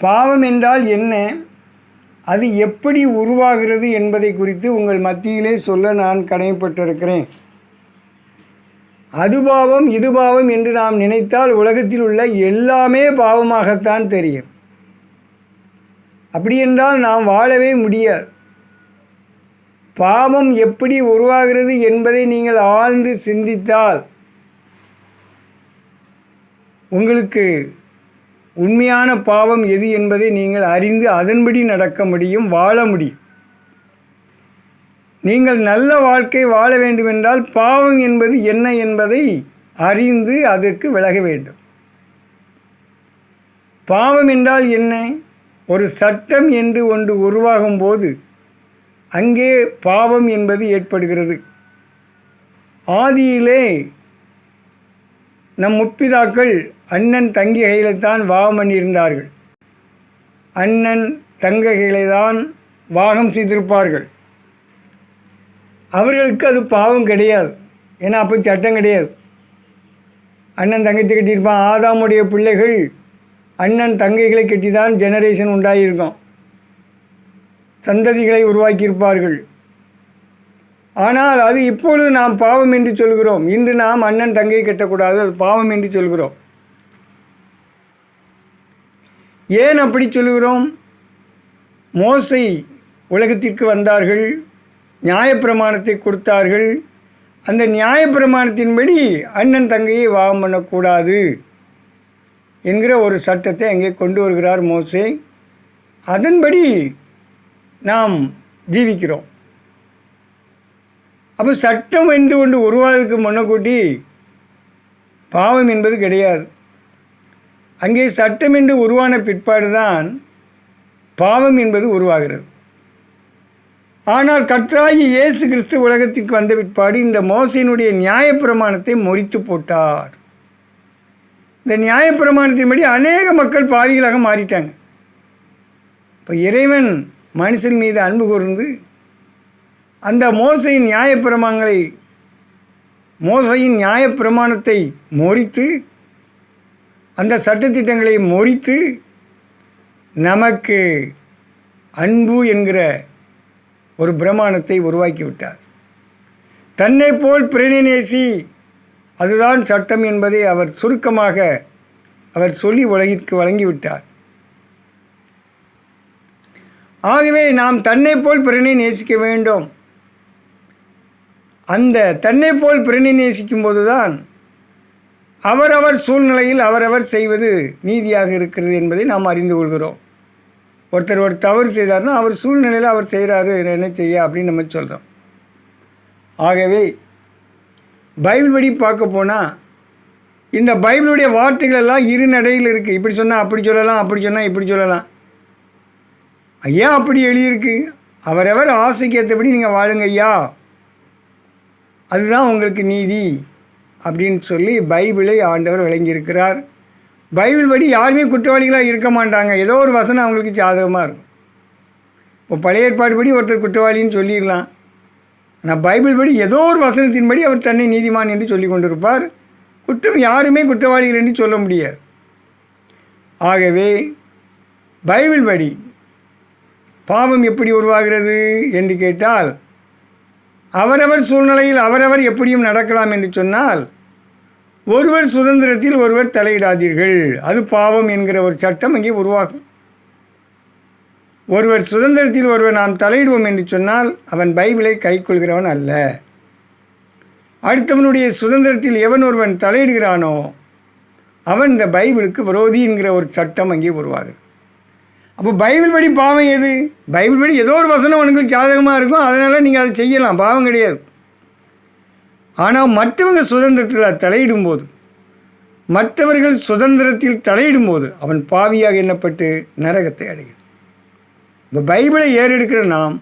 பாவம் என்றால் என்ன, அது எப்படி உருவாகிறது என்பதை குறித்து உங்கள் மத்தியிலே சொல்ல நான் கடமைப்பட்டிருக்கிறேன். அது பாவம் இது பாவம் என்று நாம் நினைத்தால் உலகத்தில் உள்ள எல்லாமே பாவமாகத்தான் தெரியும். அப்படி என்றால் நாம் வாழவே முடியாது. பாவம் எப்படி உருவாகிறது என்பதை நீங்கள் ஆழ்ந்து சிந்தித்தால் உங்களுக்கு உண்மையான பாவம் எது என்பதை நீங்கள் அறிந்து அதன்படி நடக்க முடியும், வாழ முடியும். நீங்கள் நல்ல வாழ்க்கை வாழ வேண்டுமென்றால் பாவம் என்பது என்ன என்பதை அறிந்து அதற்கு விலக வேண்டும். பாவம் என்றால் என்ன? ஒரு சட்டம் என்று ஒன்று உருவாகும் போது அங்கே பாவம் என்பது ஏற்படுகிறது. ஆதியிலே நம் முற்பிதாக்கள் அண்ணன் தங்கைகளைத்தான் வாகம் பண்ணியிருந்தார்கள். அண்ணன் தங்கைகளை தான் வாகம் செய்திருப்பார்கள். அவர்களுக்கு அது பாவம் கிடையாது. ஏன்னா அப்போ சட்டம் கிடையாது. அண்ணன் தங்கச்சி கட்டியிருப்பான். ஆதாமுடைய பிள்ளைகள் அண்ணன் தங்கைகளை கட்டி தான் ஜெனரேஷன் உண்டாகியிருக்கும், சந்ததிகளை உருவாக்கியிருப்பார்கள். ஆனால் அது இப்பொழுது நாம் பாவம் என்று சொல்கிறோம். இன்று நாம் அண்ணன் தங்கை கட்டக்கூடாது, அது பாவம் என்று சொல்கிறோம். ஏன் அப்படி சொல்கிறோம்? மோசே உலகத்திற்கு வந்தார்கள், நியாயப்பிரமாணத்தை கொடுத்தார்கள். அந்த நியாயப்பிரமாணத்தின்படி அண்ணன் தங்கையை வாகம் பண்ணக்கூடாது என்கிற ஒரு சட்டத்தை அங்கே கொண்டு வருகிறார் மோசே. அதன்படி நாம் ஜீவிக்கிறோம். அப்போ சட்டம் என்று ஒன்று உருவாவதற்கு முன்னக்கூட்டி பாவம் என்பது கிடையாது. அங்கே சட்டம் என்று உருவான பிற்பாடு தான் பாவம் என்பது உருவாகிறது. ஆனால் கர்த்தராகிய இயேசு கிறிஸ்து உலகத்திற்கு வந்த பிற்பாடு இந்த மோசேயினுடைய நியாயப்பிரமாணத்தை முறித்து போட்டார். இந்த நியாயப்பிரமாணத்தின்படி அநேக மக்கள் பாவிகளாக மாறிட்டாங்க. இப்போ இறைவன் மனுஷன் மீது அன்பு கூர்ந்து அந்த மோசையின் நியாயப்பிரமாணத்தை முறித்து, அந்த சட்டத்திட்டங்களை முறித்து நமக்கு அன்பு என்கிற ஒரு பிரமாணத்தை உருவாக்கிவிட்டார். தன்னை போல் பிறனை நேசி, அதுதான் சட்டம் என்பதை அவர் சுருக்கமாக சொல்லி உலகிற்கு வழங்கிவிட்டார். ஆகவே நாம் தன்னை போல் பிறனை நேசிக்க வேண்டும். அந்த தன்னை போல் பிறனை நேசிக்கும் போதுதான் அவரவர் சூழ்நிலையில் அவரவர் செய்வது நீதியாக இருக்கிறது என்பதை நாம் அறிந்து கொள்கிறோம். ஒருத்தர் ஒரு தவறு செய்தார்னா அவர் சூழ்நிலையில் அவர் செய்கிறாரு, என்ன செய்ய அப்படின்னு நம்ம சொல்கிறோம். ஆகவே பைபிள் படி பார்க்க போனால் இந்த பைபிளுடைய வார்த்தைகள் எல்லாம் இரு நடையில் இருக்குது. இப்படி சொன்னால் அப்படி சொல்லலாம், அப்படி சொன்னால் இப்படி சொல்லலாம். ஐயா அப்படி எழுதியிருக்கு, அவரவர் ஆசைக்கு ஏற்றபடி நீங்கள் வாழுங்க ஐயா, அதுதான் உங்களுக்கு நீதி அப்படின்னு சொல்லி பைபிளை ஆண்டவர் விளங்கியிருக்கிறார். பைபிள் படி யாருமே குற்றவாளிகளாக இருக்க மாட்டாங்க. ஏதோ ஒரு வசனம் அவங்களுக்கு சாதகமாக இருக்கும். இப்போ பழைய ஏற்பாடு படி ஒருத்தர் குற்றவாளின்னு சொல்லிடலாம். ஆனால் பைபிள் படி ஏதோ ஒரு வசனத்தின்படி அவர் தன்னை நீதிமான் என்று சொல்லி கொண்டிருப்பார். குற்றம் யாருமே குற்றவாளிகள் என்று சொல்ல முடியாது. ஆகவே பைபிள் படி பாவம் எப்படி உருவாகிறது என்று கேட்டால், அவரவர் சூழ்நிலையில் அவரவர் எப்படியும் நடக்கலாம் என்று சொன்னால், ஒருவர் சுதந்திரத்தில் ஒருவர் தலையிடாதீர்கள், அது பாவம் என்கிற ஒரு சட்டம் அங்கே உருவாகும். ஒருவர் சுதந்திரத்தில் ஒருவர் நாம் தலையிடுவோம் என்று சொன்னால் அவன் பைபிளை கைக்கொள்கிறவன் அல்ல. அடுத்தவனுடைய சுதந்திரத்தில் எவன் ஒருவன் தலையிடுகிறானோ அவன் இந்த பைபிளுக்கு விரோதி என்கிற ஒரு சட்டம் அங்கே உருவாகுது. அப்போ பைபிள் படி பாவம் எது? பைபிள் படி ஏதோ ஒரு வசனம் உங்களுக்கு சாதகமாக இருக்கும், அதனால் நீங்கள் அதை செய்யலாம், பாவம் கிடையாது. ஆனால் மற்றவங்க சுதந்திரத்தில் தலையிடும்போது, மற்றவர்கள் சுதந்திரத்தில் தலையிடும்போது அவன் பாவியாக எண்ணப்பட்டு நரகத்தை அடைகிறது. இப்போ பைபிளை ஏறெடுக்கிற நாம்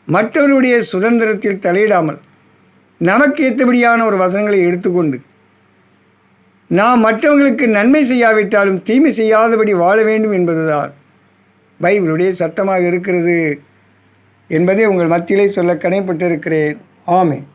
மற்றவருடைய சுதந்திரத்தில் தலையிடாமல் நமக்கு ஏற்றபடியான ஒரு வசனங்களை எடுத்துக்கொண்டு நாம் மற்றவங்களுக்கு நன்மை செய்யாவிட்டாலும் தீமை செய்யாதபடி வாழ வேண்டும் என்பதுதான் பைபிளுடைய சட்டமாக இருக்கிறது என்பதை உங்கள் மத்தியிலே சொல்ல கடமைப்பட்டிருக்கிறேன். ஆமென்.